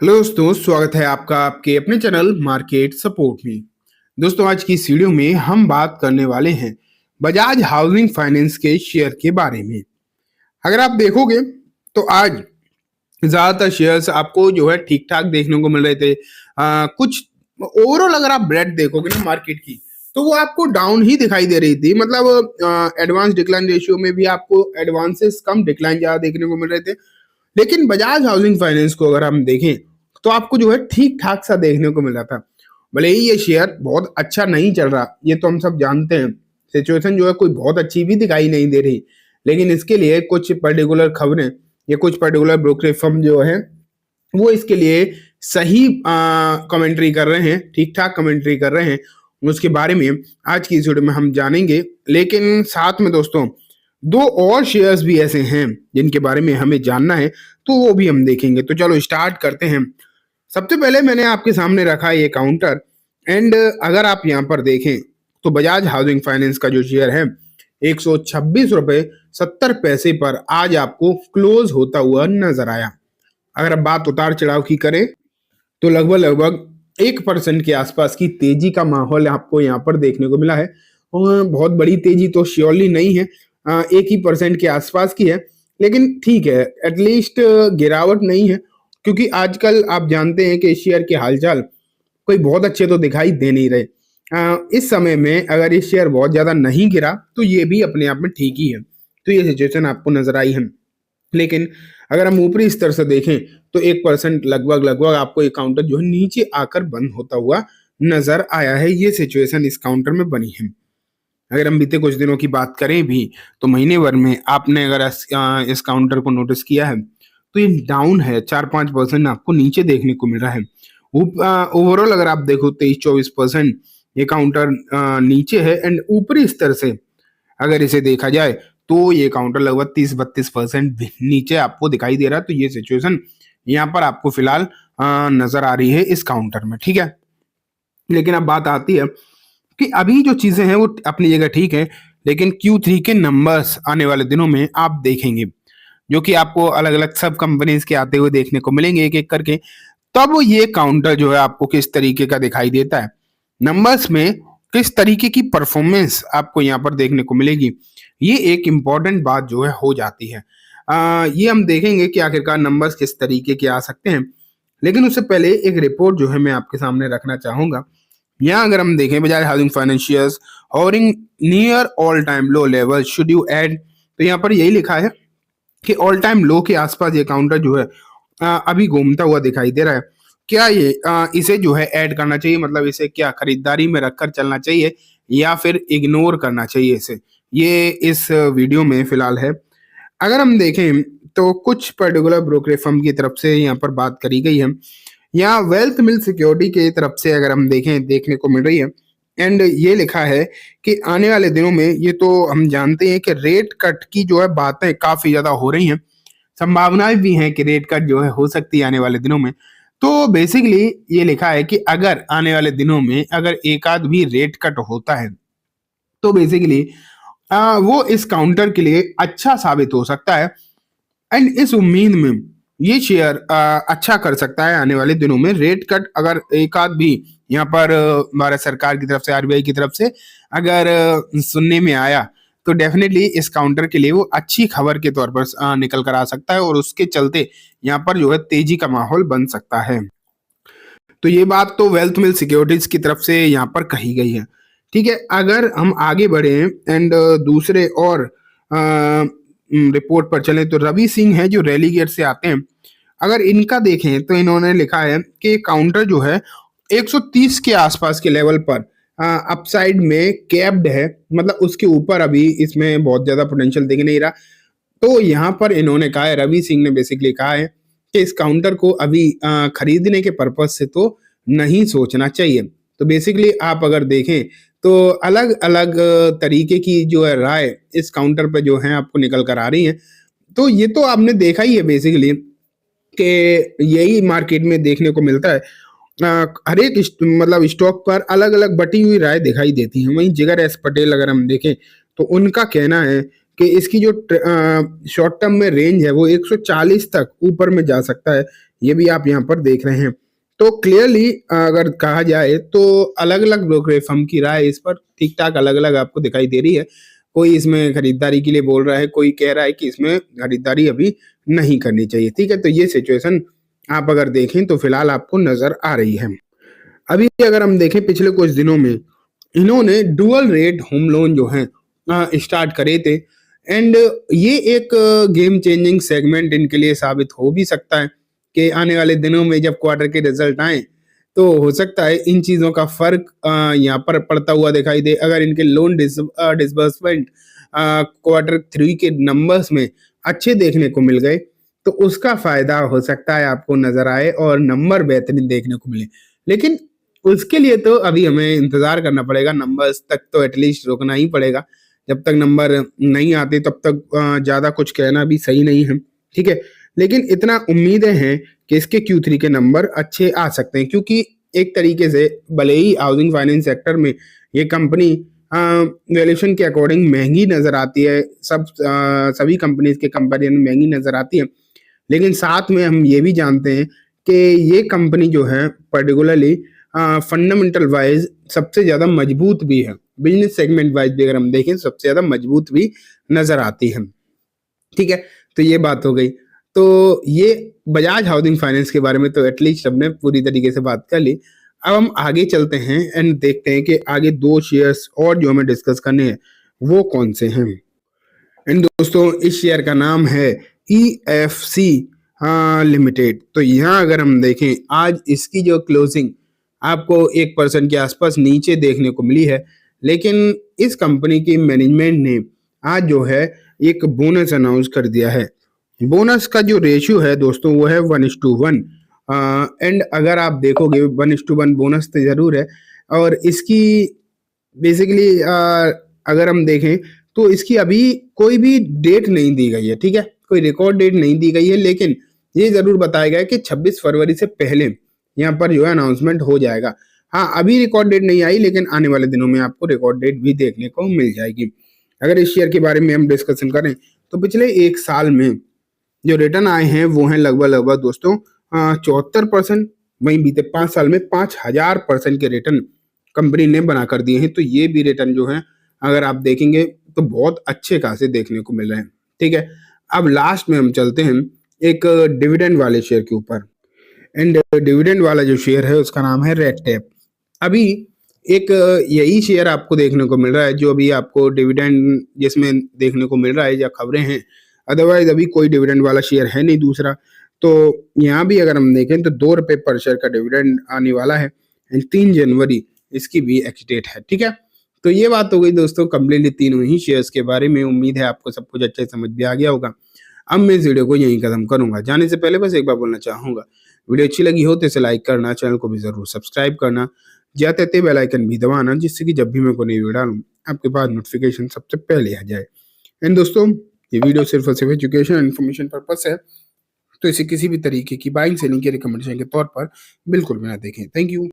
Hello दोस्तों, स्वागत है आपका आपके अपने चैनल मार्केट सपोर्ट में। दोस्तों, आज की इस वीडियो में हम बात करने वाले हैं बजाज हाउसिंग फाइनेंस के शेयर के बारे में। अगर आप देखोगे तो आज ज्यादातर शेयर्स आपको जो है ठीक ठाक देखने को मिल रहे थे। कुछ ओवरऑल अगर आप ब्रेड देखोगे ना मार्केट की, तो वो आपको डाउन ही दिखाई दे रही थी। मतलब एडवांस डिक्लाइन रेशियो में भी आपको एडवांसेस कम, डिक्लाइन ज्यादा देखने को मिल रहे थे। लेकिन बजाज हाउसिंग फाइनेंस को अगर हम देखें तो आपको जो है ठीक ठाक सा देखने को मिल रहा था। भले ही ये शेयर बहुत अच्छा नहीं चल रहा, ये तो हम सब जानते हैं। सिचुएशन जो है कोई बहुत अच्छी भी दिखाई नहीं दे रही, लेकिन इसके लिए कुछ पर्टिकुलर खबरें या कुछ पर्टिकुलर ब्रोकरेज फर्म जो है वो इसके लिए सही कमेंट्री कर रहे हैं, ठीक ठाक कमेंट्री कर रहे हैं। उसके बारे में आज की इस वीडियो में हम जानेंगे। लेकिन साथ में दोस्तों, दो और शेयर्स भी ऐसे हैं जिनके बारे में हमें जानना है, तो वो भी हम देखेंगे। तो चलो स्टार्ट करते हैं। सबसे पहले मैंने आपके सामने रखा है ये काउंटर, एंड अगर आप यहाँ पर देखें तो बजाज हाउसिंग फाइनेंस का जो शेयर है 126 रुपए 70 पैसे पर आज आपको क्लोज होता हुआ नजर आया। अगर अब बात उतार चढ़ाव की करें तो लगभग लगभग 1% के आसपास की तेजी का माहौल आपको यहाँ पर देखने को मिला है। और बहुत बड़ी तेजी तो श्योरली नहीं है, 1% के आसपास की है, लेकिन ठीक है, एटलीस्ट गिरावट नहीं है। क्योंकि आजकल आप जानते हैं कि शेयर के हालचाल कोई बहुत अच्छे तो दिखाई दे नहीं रहे। इस समय में अगर ये शेयर बहुत ज्यादा नहीं गिरा तो ये भी अपने आप में ठीक ही है। तो ये सिचुएशन आपको नजर आई है। लेकिन अगर हम ऊपरी स्तर से देखें तो 1% लगभग लगभग आपको ये काउंटर जो है नीचे आकर बंद होता हुआ नजर आया है। ये सिचुएशन इस काउंटर में बनी है। अगर हम बीते कुछ दिनों की बात करें भी तो महीने भर में आपने अगर इस काउंटर को नोटिस किया है तो ये डाउन है, 4-5% आपको नीचे देखने को मिल रहा है। ओवरऑल अगर आप देखो 23-24% ये काउंटर नीचे है। एंड ऊपरी स्तर से अगर इसे देखा जाए तो ये काउंटर लगभग 30-32% नीचे आपको दिखाई दे रहा है। तो ये सिचुएशन यहाँ पर आपको फिलहाल नजर आ रही है इस काउंटर में, ठीक है। लेकिन अब बात आती है कि अभी जो चीजें हैं वो अपनी जगह ठीक है, लेकिन Q3 के नंबर्स आने वाले दिनों में आप देखेंगे, जो कि आपको अलग अलग सब कंपनीज के आते हुए देखने को मिलेंगे एक एक करके। तब ये काउंटर जो है आपको किस तरीके का दिखाई देता है, नंबर्स में किस तरीके की परफॉर्मेंस आपको यहाँ पर देखने को मिलेगी, ये एक इम्पॉर्टेंट बात जो है हो जाती है। ये हम देखेंगे कि आखिरकार नंबर्स किस तरीके के आ सकते हैं। लेकिन उससे पहले एक रिपोर्ट जो है मैं आपके सामने रखना चाहूंगा। यहाँ अगर हम देखें Bajaj housing financiers hovering near all time low level should you add, तो यहाँ पर यही लिखा है कि ऑल टाइम लो के आसपास ये काउंटर जो है अभी घूमता हुआ दिखाई दे रहा है। क्या ये इसे जो है ऐड करना चाहिए, मतलब इसे क्या खरीदारी में रखकर चलना चाहिए या फिर इग्नोर करना चाहिए इसे, ये इस वीडियो में फिलहाल है। अगर हम देखें तो कुछ पर्टिकुलर ब्रोकरेज फर्म की तरफ से यहाँ पर बात करी गई है। यहाँ वेल्थ मिल सिक्योरिटी की तरफ से अगर हम देखें देखने को मिल रही है। एंड ये लिखा है कि आने वाले दिनों में, ये तो हम जानते हैं कि रेट कट की जो है बातें काफी ज्यादा हो रही हैं, संभावनाएं भी हैं कि रेट कट जो है हो सकती है आने वाले दिनों में। तो बेसिकली ये लिखा है कि अगर आने वाले दिनों में अगर एक आध भी रेट कट होता है तो बेसिकली वो इस काउंटर के लिए अच्छा साबित हो सकता है। एंड इस उम्मीद में ये शेयर अच्छा कर सकता है आने वाले दिनों में। रेट कट अगर एक आध भी यहाँ पर भारत सरकार की तरफ से, आरबीआई की तरफ से अगर सुनने में आया तो डेफिनेटली इस काउंटर के लिए वो अच्छी खबर के तौर पर निकल कर आ सकता है, और उसके चलते यहाँ पर जो है तेजी का माहौल बन सकता है। तो ये बात तो वेल्थ मिल सिक्योरिटीज की तरफ से यहाँ पर कही गई है, ठीक है। अगर हम आगे बढ़े एंड दूसरे और रिपोर्ट पर चलें तो रवि सिंह है जो रेलीगेट से आते हैं। अगर इनका देखें तो इन्होंने लिखा है कि काउंटर जो है 130 के आसपास के लेवल पर अपसाइड में कैप्ड है, मतलब उसके ऊपर अभी इसमें बहुत ज्यादा पोटेंशियल दिख नहीं रहा। तो यहाँ पर इन्होंने कहा है, रवि सिंह ने बेसिकली कहा है कि इस काउंटर को अभी खरीदने के पर्पज से तो नहीं सोचना चाहिए। तो बेसिकली आप अगर देखें तो अलग अलग तरीके की जो है राय इस काउंटर पे जो है आपको निकल कर आ रही है। तो ये तो आपने देखा ही है बेसिकली कि यही मार्केट में देखने को मिलता है। हर एक मतलब स्टॉक पर अलग अलग बटी हुई राय दिखाई देती है। वहीं जिगर एस पटेल अगर हम देखें तो उनका कहना है कि इसकी जो शॉर्ट टर्म में रेंज है वो 140 तक ऊपर में जा सकता है, ये भी आप यहाँ पर देख रहे हैं। तो क्लियरली अगर कहा जाए तो अलग अलग ब्रोकरेज फर्म की राय इस पर ठीक ठाक अलग अलग आपको दिखाई दे रही है। कोई इसमें खरीदारी के लिए बोल रहा है, कोई कह रहा है कि इसमें खरीदारी अभी नहीं करनी चाहिए। ठीक है, तो ये सिचुएशन आप अगर देखें तो फिलहाल आपको नजर आ रही है। अभी अगर हम देखें पिछले कुछ दिनों में इन्होंने डुअल रेट होम लोन जो है स्टार्ट करे थे, एंड ये एक गेम चेंजिंग सेगमेंट इनके लिए साबित हो भी सकता है कि आने वाले दिनों में जब क्वार्टर के रिजल्ट आए तो हो सकता है इन चीज़ों का फर्क यहाँ पर पड़ता हुआ दिखाई दे। अगर इनके लोन डिसबर्समेंट Q3 के नंबर्स में अच्छे देखने को मिल गए तो उसका फायदा हो सकता है आपको नजर आए और नंबर बेहतरीन देखने को मिले। लेकिन उसके लिए तो अभी हमें इंतजार करना पड़ेगा, नंबर्स तक तो एटलीस्ट रुकना ही पड़ेगा। जब तक नंबर नहीं आते तब तक ज़्यादा कुछ कहना भी सही नहीं है। ठीक है, लेकिन इतना उम्मीदें हैं कि इसके Q3 के नंबर अच्छे आ सकते हैं, क्योंकि एक तरीके से भले ही हाउसिंग फाइनेंस सेक्टर में ये कंपनी वैल्यूएशन के अकॉर्डिंग महंगी नजर आती है, सभी कंपनीज के कंपेरिजन में महंगी नजर आती है, लेकिन साथ में हम ये भी जानते हैं कि ये कंपनी जो है पर्टिकुलरली फंडामेंटल वाइज सबसे ज्यादा मजबूत भी है, बिजनेस सेगमेंट वाइज भी अगर हम देखें सबसे ज्यादा मजबूत भी नजर आती है। ठीक है, तो ये बात हो गई। तो ये बजाज हाउसिंग फाइनेंस के बारे में तो एटलीस्ट हमने पूरी तरीके से बात कर ली। अब हम आगे चलते हैं एंड देखते हैं कि आगे दो शेयर्स और जो हमें डिस्कस करने हैं वो कौन से हैं। एंड दोस्तों इस शेयर का नाम है EFC लिमिटेड। तो यहाँ अगर हम देखें आज इसकी जो क्लोजिंग आपको 1% के आसपास नीचे देखने को मिली है, लेकिन इस कंपनी की मैनेजमेंट ने आज जो है एक बोनस अनाउंस कर दिया है। बोनस का जो रेशियो है दोस्तों वो है 1:1। एंड अगर आप देखोगे 1:1 बोनस तो जरूर है, और इसकी बेसिकली अगर हम देखें तो इसकी अभी कोई भी डेट नहीं दी गई है। ठीक है, कोई रिकॉर्ड डेट नहीं दी गई है, लेकिन ये जरूर बताया गया है कि 26 फरवरी से पहले यहाँ पर जो है अनाउंसमेंट हो जाएगा। हाँ, अभी रिकॉर्ड डेट नहीं आई, लेकिन आने वाले दिनों में आपको रिकॉर्ड डेट भी देखने को मिल जाएगी। अगर इस शेयर के बारे में हम डिस्कशन करें तो पिछले एक साल में जो रिटर्न आए हैं वो हैं लगभग दोस्तों 74%। वहीं बीते 5 साल में 5000% के रिटर्न कंपनी ने बना कर दिए हैं। तो ये भी रिटर्न जो है अगर आप देखेंगे तो बहुत अच्छे खासे देखने को मिल रहे हैं। ठीक है, अब लास्ट में हम चलते हैं एक डिविडेंड वाले शेयर के ऊपर। एंड डिविडेंड वाला जो शेयर है उसका नाम है रेडटैप। अभी एक यही शेयर आपको देखने को मिल रहा है जो अभी आपको डिविडेंड जिसमें देखने को मिल रहा है या खबरें हैं, अदरवाइज अभी कोई डिविडेंड वाला शेयर है नहीं दूसरा। तो यहाँ भी अगर हम देखें तो 2 रुपये पर शेयर का डिविडेंड आने वाला है एंड 3 जनवरी इसकी भी एक्स डेट है। ठीक है, तो ये बात हो गई दोस्तों कंप्लीटली तीनों ही शेयर्स के बारे में। उम्मीद है आपको सब कुछ अच्छे समझ में आ गया होगा। अब मैं इस वीडियो को यहीं खत्म करूंगा। जाने से पहले बस एक बार बोलना चाहूंगा, वीडियो अच्छी लगी हो तो इसे लाइक करना, चैनल को भी जरूर सब्सक्राइब करना, जाते बेल आइकन भी दबाना, जिससे कि जब भी मैं कोई नई वीडियो डालूं आपके पास नोटिफिकेशन सबसे पहले आ जाए। एंड दोस्तों ये वीडियो सिर्फ और सिर्फ एजुकेशन एंड इन्फॉर्मेशन पर्पस है, तो इसे किसी भी तरीके की बाइंग सेलिंग के रिकमेंडेशन के तौर पर बिल्कुल भी ना देखें। Thank you.